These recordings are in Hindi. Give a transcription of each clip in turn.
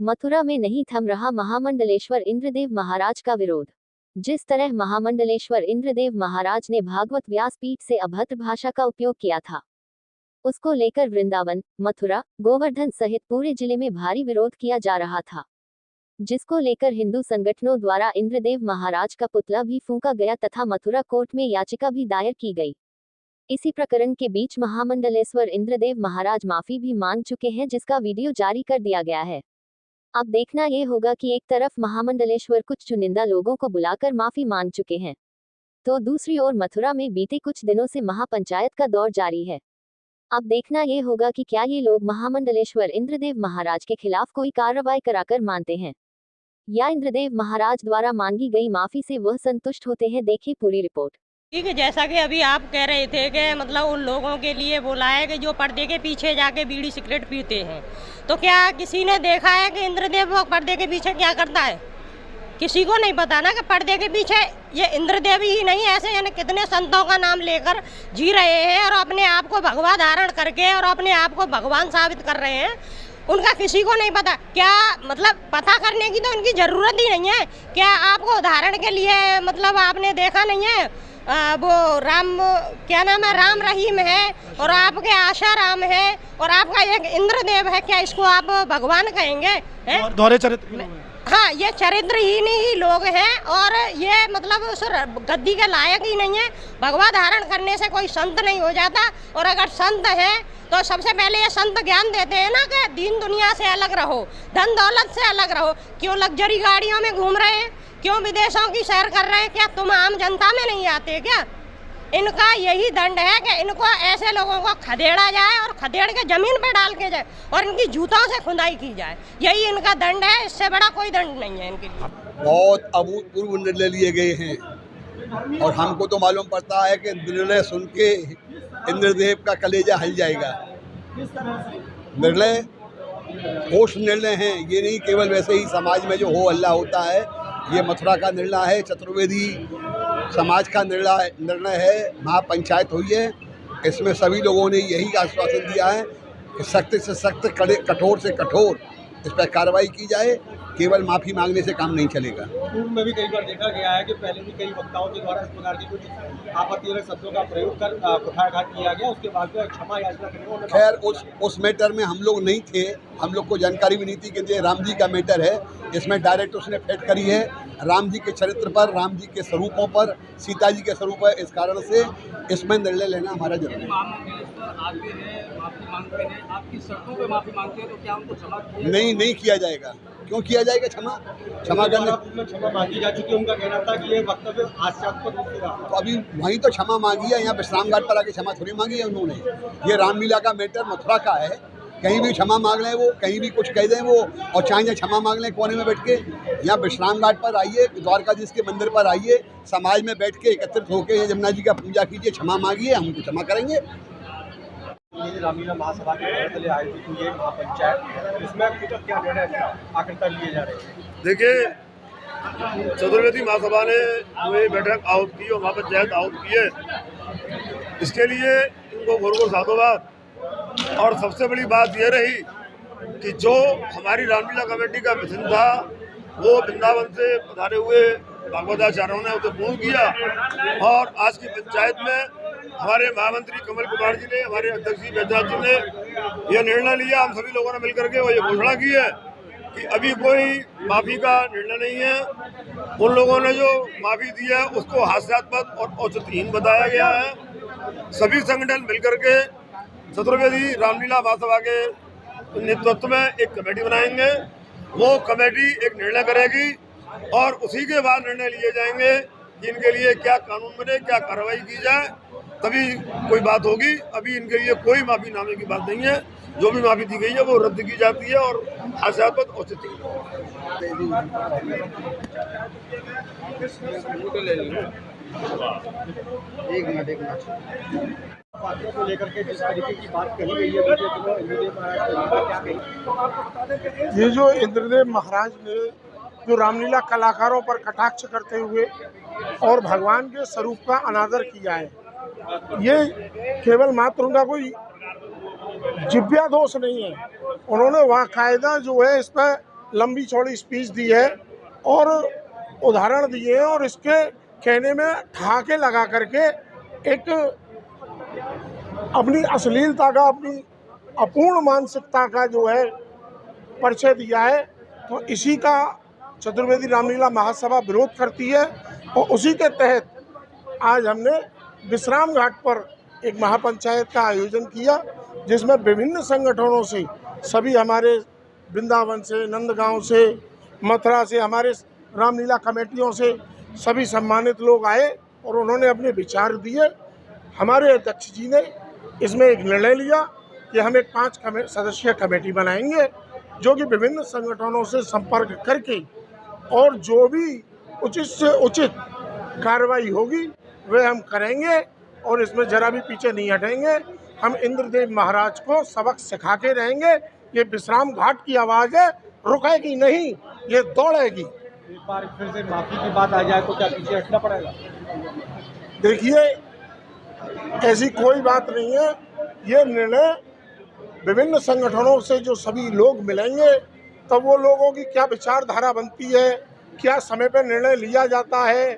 मथुरा में नहीं थम रहा महामंडलेश्वर इंद्रदेव महाराज का विरोध। जिस तरह महामंडलेश्वर इंद्रदेव महाराज ने भागवत व्यासपीठ से अभद्र भाषा का उपयोग किया था, उसको लेकर वृंदावन, मथुरा, गोवर्धन सहित पूरे जिले में भारी विरोध किया जा रहा था, जिसको लेकर हिंदू संगठनों द्वारा इंद्रदेव महाराज का पुतला भी फूंका गया तथा मथुरा कोर्ट में याचिका भी दायर की गई। इसी प्रकरण के बीच महामंडलेश्वर इंद्रदेव महाराज माफी भी मांग चुके हैं, जिसका वीडियो जारी कर दिया गया है। अब देखना ये होगा कि एक तरफ महामंडलेश्वर कुछ चुनिंदा लोगों को बुलाकर माफी मांग चुके हैं, तो दूसरी ओर मथुरा में बीते कुछ दिनों से महापंचायत का दौर जारी है। अब देखना ये होगा कि क्या ये लोग महामंडलेश्वर इंद्रदेव महाराज के खिलाफ कोई कार्रवाई कराकर मानते हैं या इंद्रदेव महाराज द्वारा मांगी गई माफी से वह संतुष्ट होते हैं। देखिए पूरी रिपोर्ट। ठीक है, जैसा कि अभी आप कह रहे थे कि मतलब उन लोगों के लिए बोला है कि जो पर्दे के पीछे जाके बीड़ी सिगरेट पीते हैं, तो क्या किसी ने देखा है कि इंद्रदेव पर्दे के पीछे क्या करता है? किसी को नहीं पता ना कि पर्दे के पीछे ये इंद्रदेव ही नहीं, ऐसे यानी कितने संतों का नाम लेकर जी रहे हैं और अपने आप को भगवा धारण करके और अपने आप को भगवान साबित कर रहे हैं। उनका किसी को नहीं पता। क्या मतलब पता करने की तो उनकी ज़रूरत ही नहीं है। क्या आपको उदाहरण के लिए मतलब आपने देखा नहीं है वो राम, क्या नाम है, राम रहीम है और आपके आशा राम है और आपका एक इंद्रदेव है, क्या इसको आप भगवान कहेंगे? दोहरे चरित्र। हाँ, ये चरित्रहीन ही लोग हैं और ये मतलब उस गद्दी के लायक ही नहीं है। भगवा धारण करने से कोई संत नहीं हो जाता, और अगर संत है तो सबसे पहले ये संत ज्ञान देते हैं ना कि दीन दुनिया से अलग रहो, धन दौलत से अलग रहो। क्यों लग्जरी गाड़ियों में घूम रहे हैं, क्यों विदेशों की सैर कर रहे हैं? क्या तुम आम जनता में नहीं आते क्या? इनका यही दंड है कि इनको ऐसे लोगों को खदेड़ा जाए और खदेड़ के जमीन पे डाल के जाए और इनकी जूतों से खुदाई की जाए। यही इनका दंड है, इससे बड़ा कोई दंड नहीं है इनके लिए। बहुत अभूतपूर्व निर्णय लिए गए हैं और हमको तो मालूम पड़ता है कि निर्णय सुन के इंद्रदेव का कलेजा हिल जाएगा। निर्णय ठोस निर्णय हैं, ये नहीं केवल वैसे ही समाज में जो हो हल्ला होता है। ये मथुरा का निर्णय है, चतुर्वेदी समाज का निर्णय है, महापंचायत हुई है। इसमें सभी लोगों ने यही आश्वासन दिया है कि सख्त से सख्त, कठोर से कठोर इस पर कार्रवाई की जाए। केवल माफ़ी मांगने से काम नहीं चलेगा। पूर्व में भी कई बार देखा गया है कि पहले भी कई वक्ताओं के द्वारा इस प्रकार की कुछ आपत्तिजनक शब्दों का प्रयोग कर कुठाराघात किया गया, उसके बाद में क्षमा याचना करने। खैर उस मैटर में हम लोग नहीं थे, हम लोग को जानकारी भी नहीं थी कि ये राम जी का मैटर है। इसमें डायरेक्ट उसने फेट करी है राम जी के चरित्र पर, राम जी के स्वरूपों पर, सीता जी के स्वरूप है। इस कारण से इसमें निर्णय लेना हमारा जरूरी है। नहीं किया जाएगा। क्यों किया जाएगा? क्षमा करने क्षमा मांगी जा चुकी है। उनका कहना था कि ये वक्तव्य हास्यास्पद था, तो अभी वहीं तो क्षमा मांगी है। यहाँ विश्राम घाट पर आके क्षमा थोड़ी मांगी है उन्होंने। ये रामलीला का मैटर मथुरा का है, कहीं भी क्षमा मांग लें वो, कहीं भी कुछ कह दें वो, और चाहे क्षमा मांग लें कोने में बैठ के। यहाँ विश्राम घाट पर आइए, द्वारकाधीश के मंदिर पर आइए, समाज में बैठ के एकत्रित होकर यमुना जी का पूजा कीजिए, क्षमा मांगिए, हम क्षमा करेंगे। रामलीला महासभा के पहले आयोजित हुई है महापंचायत, इसमें क्या निर्णय आखिरकार लिए जा रहे हैं? देखिए, चतुर्वेदी महासभा ने जो ये बैठक आउट की और महापंचायत आउट की है, इसके लिए इनको घोर साधुवाद। और सबसे बड़ी बात यह रही कि जो हमारी रामलीला कमेटी का मिशन था वो वृंदावन से पधारे हुए भागवताचार्यों ने उसे पूर्ण किया। और आज की पंचायत में हमारे महामंत्री कमल कुमार जी ने, हमारे अध्यक्ष जी बैजनाथ जी ने यह निर्णय लिया, हम सभी लोगों ने मिलकर के वो ये घोषणा की है कि अभी कोई माफ़ी का निर्णय नहीं है। उन लोगों ने जो माफ़ी दी है उसको हास्यास्पद और औचित्यहीन बताया गया है। सभी संगठन मिलकर के चतुर्वेदी रामलीला महासभा के नेतृत्व में एक कमेटी बनाएंगे। वो कमेटी एक निर्णय करेगी और उसी के बाद निर्णय लिए जाएंगे कि इनके लिए क्या कानून बने, क्या कार्रवाई की जाए, तभी कोई बात होगी। अभी इनके लिए कोई माफ़ी नामे की बात नहीं है। जो भी माफ़ी दी गई है वो रद्द की जाती है और हास्यास्पद औचित्य। एक मिनट बातों को लेकर के जिस तरीके की बात कही गई है, इंद्रदेव महाराज क्या ये जो इंद्रदेव महाराज ने जो रामलीला कलाकारों पर कटाक्ष करते हुए और भगवान के स्वरूप का अनादर किया है, ये केवल मात्र उनका कोई जिव्या दोष नहीं है। उन्होंने बाकायदा जो है इस पर लंबी चौड़ी स्पीच दी है और उदाहरण दिए हैं और इसके कहने में ठहाके लगा करके एक अपनी अश्लीलता का, अपनी अपूर्ण मानसिकता का जो है परिचय दिया है। तो इसी का चतुर्वेदी रामलीला महासभा विरोध करती है और उसी के तहत आज हमने विश्राम घाट पर एक महापंचायत का आयोजन किया, जिसमें विभिन्न संगठनों से, सभी हमारे वृंदावन से, नंदगांव से, मथुरा से, हमारे रामलीला कमेटियों से सभी सम्मानित लोग आए और उन्होंने अपने विचार दिए। हमारे अध्यक्ष जी ने इसमें एक निर्णय लिया कि हम एक 5 सदस्यीय कमेटी बनाएंगे, जो कि विभिन्न संगठनों से संपर्क करके और जो भी उचित से उचित कार्रवाई होगी वह हम करेंगे और इसमें जरा भी पीछे नहीं हटेंगे। हम इंद्रदेव महाराज को सबक सिखा के रहेंगे। ये विश्राम घाट की आवाज़ है, रुकेगी नहीं, ये दौड़ेगी। एक बार फिर से माफी की बात आ जाए तो क्या पीछे हटना पड़ेगा? देखिए, ऐसी कोई बात नहीं है। ये निर्णय विभिन्न संगठनों से जो सभी लोग मिलेंगे, तब वो लोगों की क्या विचारधारा बनती है, क्या समय पर निर्णय लिया जाता है,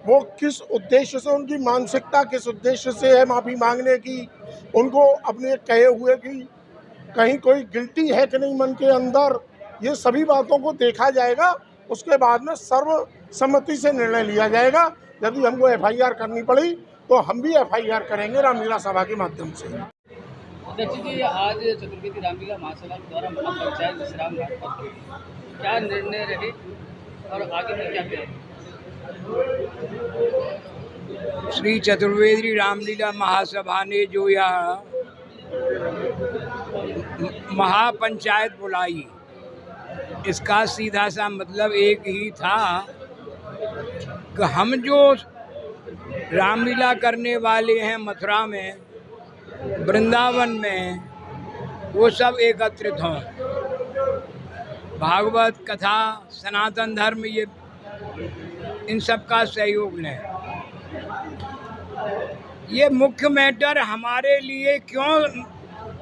वो किस उद्देश्य से, उनकी मानसिकता किस उद्देश्य से है माफ़ी मांगने की, उनको अपने कहे हुए कि कहीं कोई गिल्टी है कि नहीं मन के अंदर, ये सभी बातों को देखा जाएगा। उसके बाद में सर्वसम्मति से निर्णय लिया जाएगा। यदि हमको FIR करनी पड़ी तो हम भी FIR करेंगे रामलीला सभा के माध्यम से। अध्यक्ष जी, आज चतुर्वेदी रामलीला महासभा द्वारा महापंचायत विश्राम घाट पर क्या निर्णय रहे और आगे में क्या करें? श्री चतुर्वेदी रामलीला महासभा ने जो यह महापंचायत बुलाई, इसका सीधा सा मतलब एक ही था कि हम जो रामलीला करने वाले हैं मथुरा में, वृंदावन में, वो सब एकत्रित हों। भागवत कथा, सनातन धर्म, ये इन सब का सहयोग लें। ये मुख्य मैटर हमारे लिए क्यों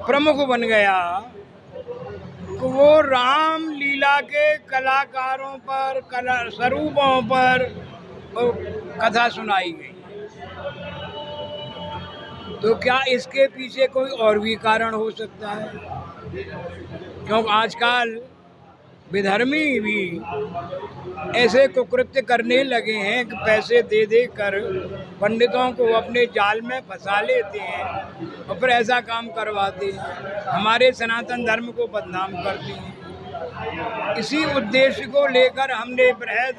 प्रमुख बन गया कि वो राम लीला के कलाकारों पर, कला स्वरूपों पर कथा सुनाई गई। तो क्या इसके पीछे कोई और भी कारण हो सकता है? क्योंकि आजकल विधर्मी भी ऐसे कुकृत्य करने लगे हैं कि पैसे दे दे कर पंडितों को अपने जाल में फंसा लेते हैं और फिर ऐसा काम करवाते हैं, हमारे सनातन धर्म को बदनाम करते हैं। इसी उद्देश्य को लेकर हमने बृहद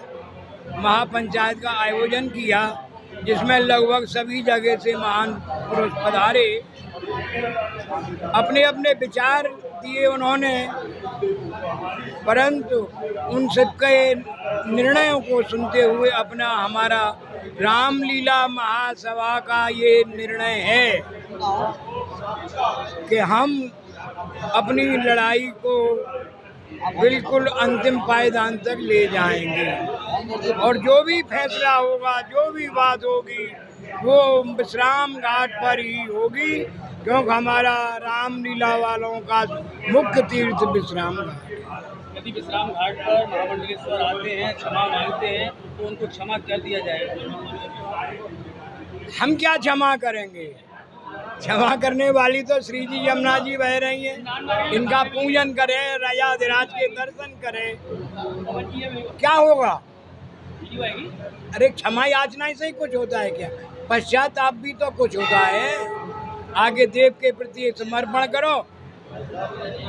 महापंचायत का आयोजन किया, जिसमें लगभग सभी जगह से महान पुरुष पधारे, अपने अपने विचार दिए उन्होंने, परंतु उन सबके निर्णयों को सुनते हुए अपना हमारा रामलीला महासभा का ये निर्णय है कि हम अपनी लड़ाई को बिल्कुल अंतिम पायदान तक ले जाएंगे और जो भी फैसला होगा, जो भी बात होगी, वो विश्राम घाट पर ही होगी, क्योंकि हमारा रामलीला वालों का मुख्य तीर्थ विश्राम घाट। यदि विश्राम घाट पर महामंडलेश्वर आते हैं, क्षमा मांगते हैं, तो उनको क्षमा कर दिया जाएगा। हम क्या क्षमा करेंगे? क्षमा करने वाली तो श्री जी यमुना जी बह रही हैं। इनका पूजन करें, राजाधिराज के दर्शन करें, क्या होगा? अरे क्षमा याचना से ही कुछ होता है क्या? पश्चाताप भी तो कुछ होता है। आगे देव के प्रति समर्पण करो,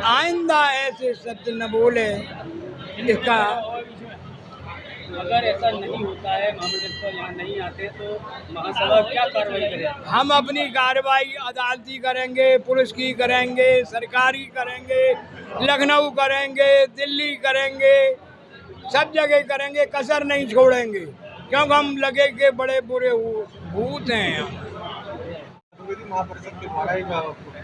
आइंदा ऐसे शब्द न बोले। इसका अगर ऐसा नहीं होता है, महामंडलेश्वर यहाँ नहीं आते, तो महासभा क्या कार्रवाई करें? हम अपनी कार्रवाई अदालती करेंगे, पुलिस की करेंगे, सरकारी करेंगे, लखनऊ करेंगे, दिल्ली करेंगे, सब जगह करेंगे, कसर नहीं छोड़ेंगे, क्योंकि हम लगे के बड़े बुरे भूत हैं। महापरिषद के द्वारा एक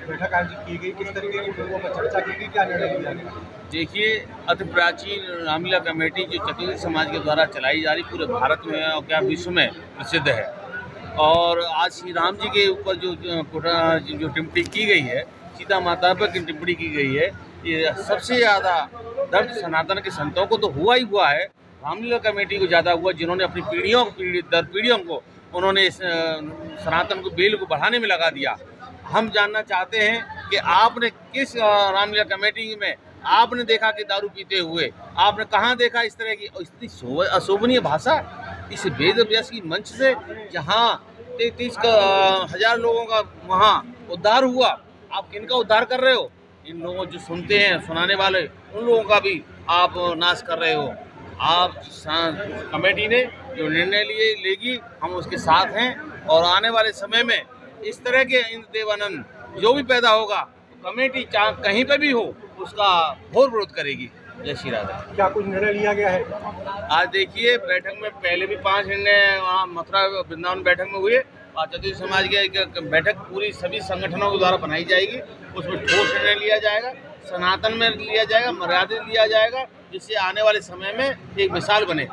बैठक आयोजित की गई, किस तरीके की लोगों पर चर्चा की गई, क्या निर्णय लिया गया? देखिए, अति प्राचीन रामलीला कमेटी जो चतुर्वेदी समाज के द्वारा चलाई जा रही पूरे भारत में और क्या विश्व में प्रसिद्ध है। और आज श्री राम जी के ऊपर जो टिप्पणी की गई है, सीता माता पर टिप्पणी की गई है, ये सबसे ज़्यादा दर्द सनातन के संतों को तो हुआ ही हुआ है, रामलीला कमेटी को ज़्यादा हुआ, जिन्होंने अपनी पीढ़ियों को उन्होंने इस सनातन को बेल को बढ़ाने में लगा दिया। हम जानना चाहते हैं कि आपने किस रामलीला कमेटी में आपने देखा कि दारू पीते हुए, आपने कहाँ देखा इस तरह की इतनी अशोभनीय भाषा इस वेद व्यास की मंच से, जहाँ 33,000 लोगों का वहाँ उद्धार हुआ, आप किनका उद्धार कर रहे हो? इन लोगों जो सुनते हैं, सुनाने वाले, उन लोगों का भी आप नाश कर रहे हो। आप कमेटी ने जो निर्णय लेगी हम उसके साथ हैं, और आने वाले समय में इस तरह के इंद्रदेवानंद जो भी पैदा होगा तो कमेटी चाहे कहीं पे भी हो उसका घोर विरोध करेगी। जय श्री राधे। क्या कुछ निर्णय लिया गया है? आज देखिए बैठक में पहले भी 5 निर्णय वहाँ मथुरा वृंदावन बैठक में हुए, और चतुर्वेदी समाज की एक बैठक पूरी सभी संगठनों के द्वारा बनाई जाएगी, उसमें ठोस निर्णय लिया जाएगा, सनातन में लिया जाएगा, मर्यादित लिया जाएगा, जिससे आने वाले समय में एक मिसाल बने।